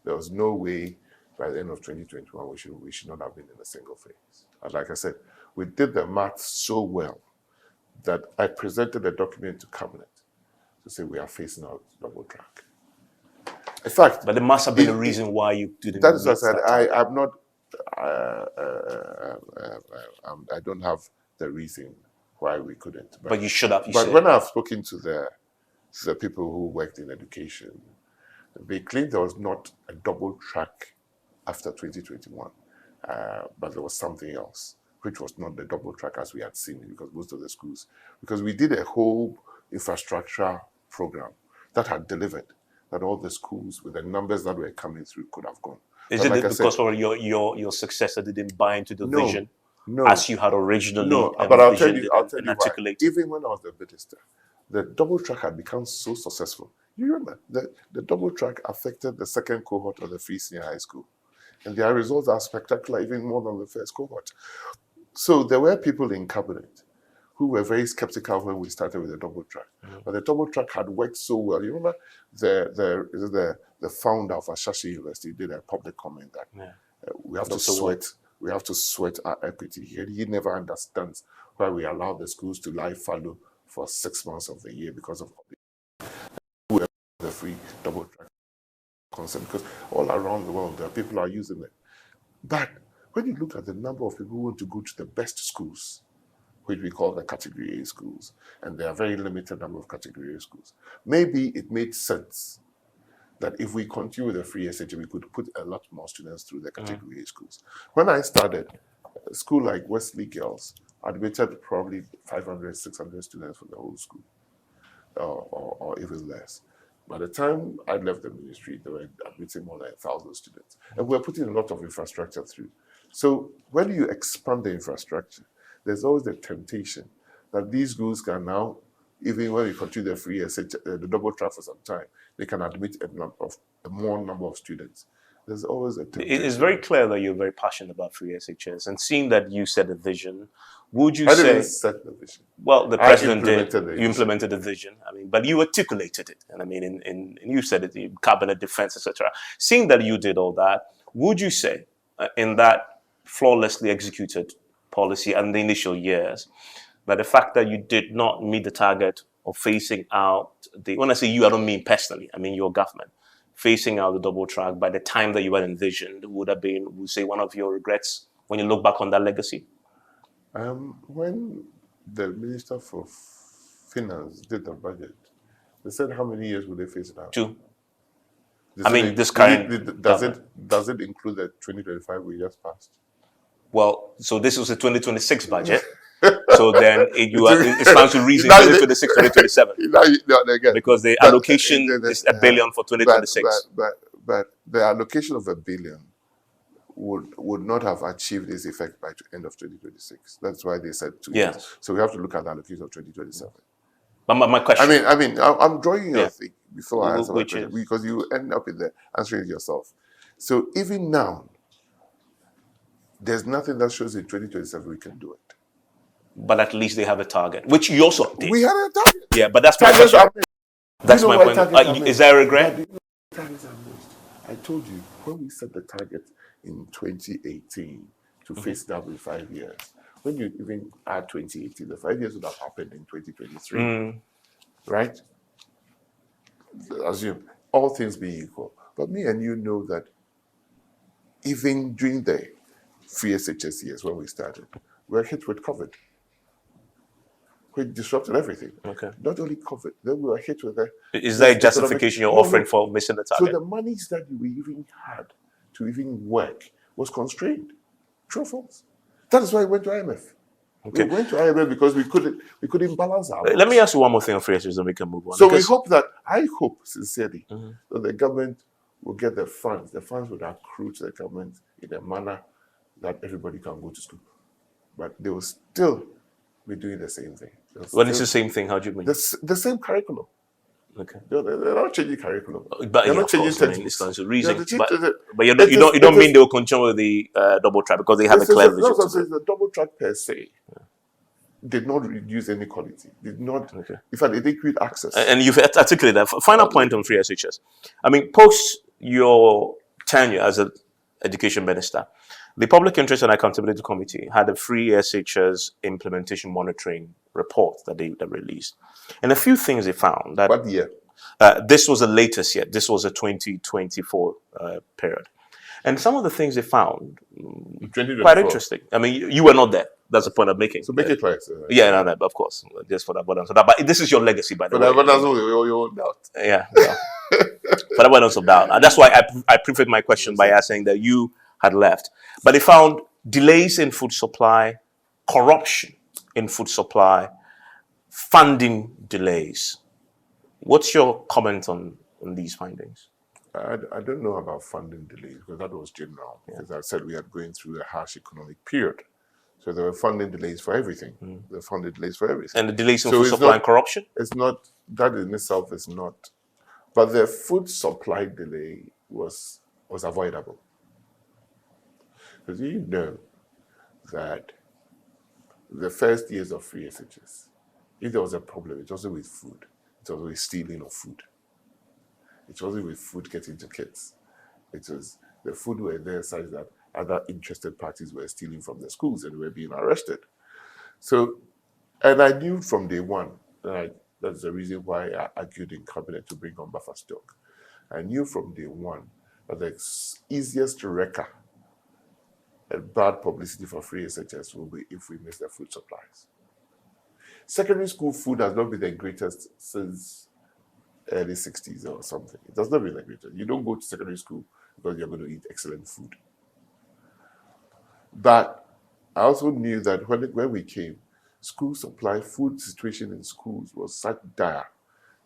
There was no way by the end of 2021 we should not have been in a single phase. And like I said, we did the math so well that I presented a document to cabinet to say we are phasing out double track. In fact, but there must have been a reason why you didn't. That is what I said. I'm not. I don't have the reason why we couldn't. But you should have. But when I've spoken to the people who worked in education, they claimed there was not a double track after 2021, but there was something else, which was not the double track as we had seen, because most of the schools, because we did a whole infrastructure program that had delivered, that all the schools with the numbers that were coming through could have gone. Is it because your successor didn't buy into the vision no, as you had originally but I'll tell you why. Even when I was the minister, the double track had become so successful. You remember the double track affected the second cohort of the Free Senior High School, and their results are spectacular, even more than the first cohort. So there were people in cabinet who were very skeptical when we started with the double track. But the double track had worked so well. You remember the founder of Ashashi University did a public comment that we have to sweat our equity. He never understands why we allow the schools to lie fallow for 6 months of the year because of the free double track concept. Because all around the world, people are using it. But when you look at the number of people who want to go to the best schools, which we call the Category A schools, and there are very limited number of Category A schools, maybe it made sense that if we continue with the free SHA, we could put a lot more students through the Category A schools. When I started, a school like Wesley Girls admitted probably 500, 600 students for the whole school, or even less. By the time I left the ministry, they were admitting more than 1,000 students. And we're putting a lot of infrastructure through. So when you expand the infrastructure, there's always the temptation that these schools can now, even when we continue the free SHA, the double track for some time, they can admit a more number of students. There's always a temptation. It's very clear that you're very passionate about free SHS, and seeing that you set a vision, would you I say? didn't set the vision. Well, the president did. You vision. Implemented the vision. I mean, but you articulated it, and I mean, in you said it, in cabinet defense, etc. Seeing that you did all that, would you say, in that flawlessly executed policy and the initial years, that the fact that you did not meet the target of phasing out when I say you, I don't mean personally, I mean your government, phasing out the double track by the time that you had envisioned would have been, would say, one of your regrets when you look back on that legacy? When the Minister for Finance did the budget, they said how many years would they phase it out? 2. I mean, this current does it include the 2025 we just passed? Well, So this was a 2026 budget. So then it stands to reason 2026, 2027. Again, because the allocation is $1 billion for 2026. But the allocation of $1 billion would not have achieved this effect by the end of 2026. That's why they said 2 years. So we have to look at the allocation of 2027. But my question. I'm drawing your thing before I answer my question because you end up in there answering it yourself. So even now, there's nothing that shows in 2027 we can do it. But at least they have a target, which you also did. We had a target. Yeah, but that's my question. That's my point. Is there a regret? I told you, when we set the target in 2018 to face that with 5 years, when you even add 2018, the 5 years would have happened in 2023, right? Assume all things being equal. But me and you know that even during the free SHS years when we started, we were hit with COVID, which disrupted everything. Okay. Not only COVID, then we were hit with the... Is there a justification you're offering for missing the target? So the monies that we even had to even work was constrained. True or false? That is why we went to IMF. Okay. We went to IMF because we couldn't balance our books. Let me ask you one more thing on free SHS, then we can move on. So I hope sincerely that the government will get the funds. The funds would accrue to the government in a manner that everybody can go to school. But they will still be doing the same thing. When it's the same thing, how do you mean? The same curriculum. Okay. They're not changing curriculum. But they're not changing textbooks. But you don't mean they will continue with the double track because they have a clear vision. The double track per se did not reduce any quality. Did not. Okay. In fact, it did create access. And you've articulated that. Final point on free SHS. I mean, post your tenure as an education minister, the Public Interest and Accountability Committee had a free SHS implementation monitoring report that they released. And a few things they found. That what year? This was the latest year. This was a 2024 period. And some of the things they found, quite interesting. I mean, you were not there. That's the point I'm making. So make it clear. Yeah, no, of course. Just for that. But this is your legacy, by the way. But that's your doubt. Yeah. For the avoidance of doubt. And that's why I prefaced my question by asking that you had left. But they found delays in food supply, corruption in food supply, funding delays. What's your comment on these findings? I don't know about funding delays because that was general. As I said, we are going through a harsh economic period. So there were funding delays for everything. There were funding delays for everything. And the delays in food supply and corruption? It's not, that in itself is not. But the food supply delay was avoidable. Because you know that the first years of free SHS, if there was a problem, it wasn't with food. It was with stealing of food. It wasn't with food getting to kids. It was the food were there such that other interested parties were stealing from the schools and were being arrested. So, and I knew from day one, that's the reason why I argued in cabinet to bring on buffer stock. I knew from day one that the easiest wrecker and bad publicity for free SHS will be if we miss the food supplies. Secondary school food has not been the greatest since early 60s or something. It has not been the greatest. You don't go to secondary school because you're going to eat excellent food. But I also knew that when we came, school supply, food situation in schools was such dire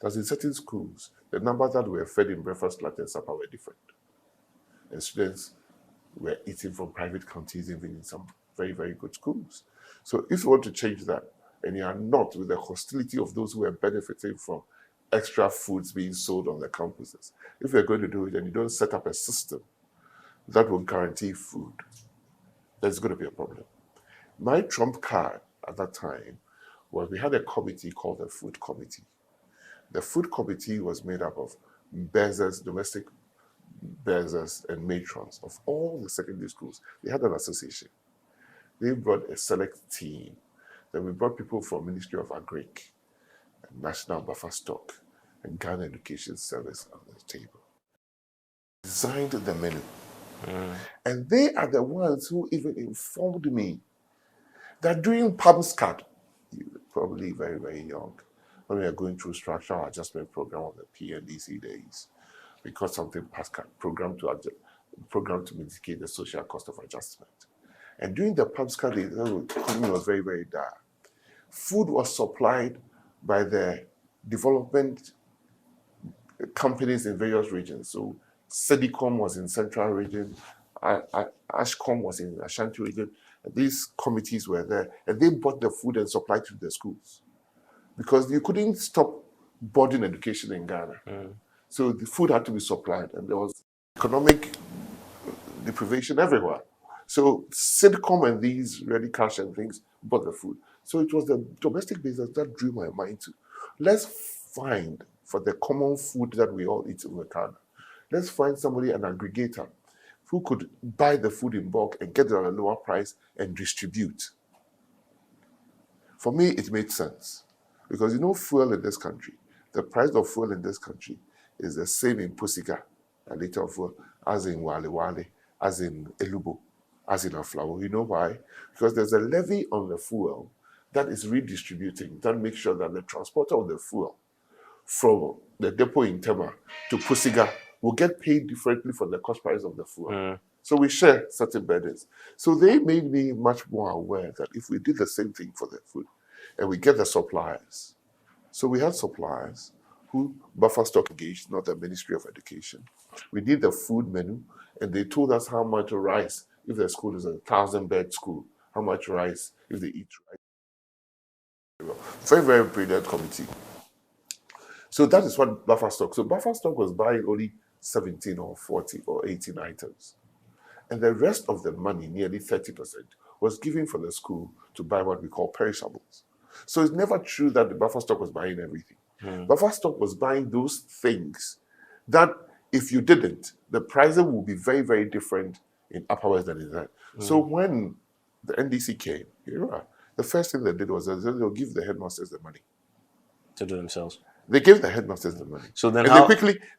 that in certain schools, the numbers that were fed in breakfast, lunch, and supper were different. And students were eating from private canteens, even in some very, very good schools. So if you want to change that, and you are not with the hostility of those who are benefiting from extra foods being sold on the campuses, if you're going to do it and you don't set up a system that will guarantee food, there's going to be a problem. My trump card at that time was we had a committee called the Food Committee. The Food Committee was made up of bearers, domestic bearers, and matrons of all the secondary schools. They had an association. They brought a select team. Then we brought people from Ministry of Agric, and National Buffer Stock, and Ghana Education Service on the table. Designed the menu. And they are the ones who even informed me that during PAMSCAD, you were probably very, very young, when we are going through structural adjustment program of the PNDC days, because something PAMSCAD, program to mitigate the social cost of adjustment. And during the PAMSCA, the economy was very, very dire. Food was supplied by the development companies in various regions. So Sedicom was in Central region, Ashcom was in Ashanti region. These committees were there, and they bought the food and supplied to the schools because you couldn't stop boarding education in Ghana. So the food had to be supplied, and there was economic deprivation everywhere. So Sedicom and these Ready Cash and things bought the food. So it was the domestic business that drew my mind to, let's find for the common food that we all eat in Ghana. Let's find somebody, an aggregator, who could buy the food in bulk and get it at a lower price and distribute. For me, it made sense because fuel in this country, the price of fuel in this country is the same in Pusiga, a liter of fuel, as in Wale Wale, as in Elubo, as in Aflawo. You know why? Because there's a levy on the fuel that is redistributing, that makes sure that the transporter of the fuel from the depot in Tema to Pusiga will get paid differently for the cost price of the fuel. So we share certain burdens. So they made me much more aware that if we did the same thing for the food and we get the suppliers. So we had suppliers who buffer stock engaged, not the Ministry of Education. We did the food menu and they told us how much rice, if the school is a 1,000-bed school, how much rice if they eat rice. Very, very brilliant committee. So that is what buffer stock. So buffer stock was buying only 17 or 40 or 18 items. And the rest of the money, nearly 30%, was given for the school to buy what we call perishables. So it's never true that the buffer stock was buying everything. Buffer stock was buying those things that if you didn't, the pricing would be very, very different in Upper West than in that. So when the NDC came, the first thing they did was they'll give the headmasters the money. To do themselves. They gave the headmasters the money. So then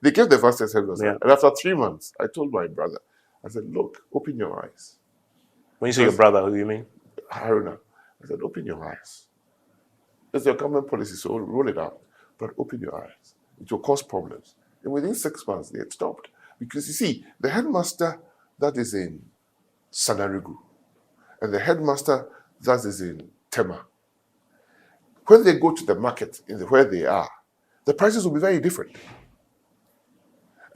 they gave the vice headmasters. Yeah. And after 3 months, I told my brother, I said, look, open your eyes. When you say your brother, who do you mean? Haruna. I said, open your eyes. It's your government policy, so roll it out. But open your eyes. It will cause problems. And within 6 months, they had stopped. Because you see, the headmaster that is in Sanarigu and the headmaster that is in Tema, when they go to the market where they are, the prices will be very different.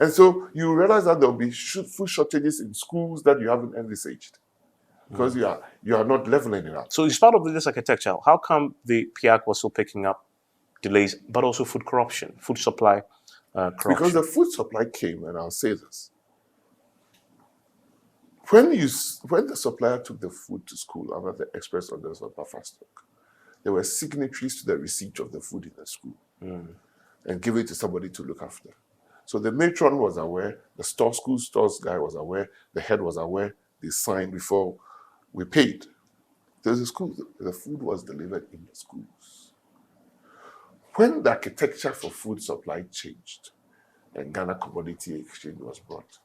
And so you realize that there will be food shortages in schools that you haven't envisaged because you are not leveling it up. So as part of this architecture, how come the PIAC was still picking up delays, but also food corruption, food supply corruption? Because the food supply came, and I'll say this. When the supplier took the food to school under the express orders of buffer stock, there were signatories to the receipt of the food in the school and give it to somebody to look after. So the matron was aware, the school stores guy was aware, the head was aware, they signed before we paid. The food was delivered in the schools. When the architecture for food supply changed and Ghana Commodity Exchange was brought,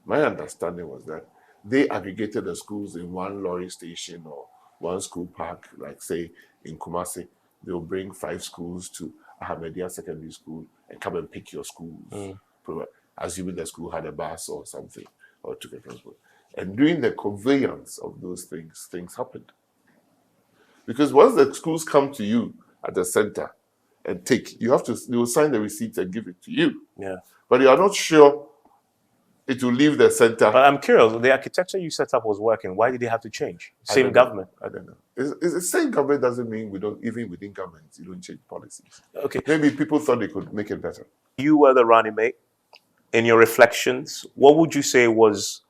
my understanding was that they aggregated the schools in one lorry station or one school park, like say in Kumasi, they'll bring 5 schools to Ahmadiyya Secondary School and come and pick your schools, assuming the school had a bus or something, or took a transport. And during the conveyance of those things happened. Because once the schools come to you at the center and take, they will sign the receipt and give it to you. Yeah. But you are not sure it will leave the center. But I'm curious, the architecture you set up was working. Why did they have to change? Same government. I don't know. It's the same government doesn't mean even within governments, you don't change policies. Okay. Maybe people thought they could make it better. You were the running mate. In your reflections, what would you say was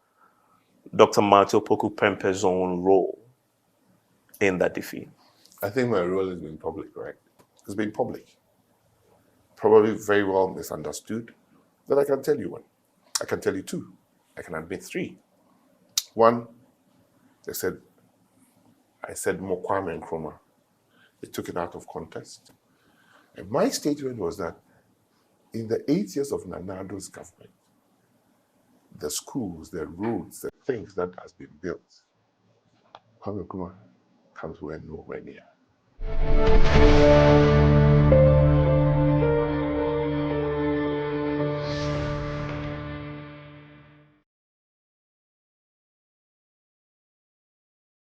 Dr. Opoku Prempeh's own role in that defeat? I think my role has been public, right? It's been public. Probably very well misunderstood. But I can tell you one. I can tell you 2. I can admit 3. 1, I said Mokwame and Nkrumah. They took it out of context. And my statement was that in the 8 years of Nanado's government, the schools, the roads, the things that has been built, Kwame Nkrumah comes nowhere near.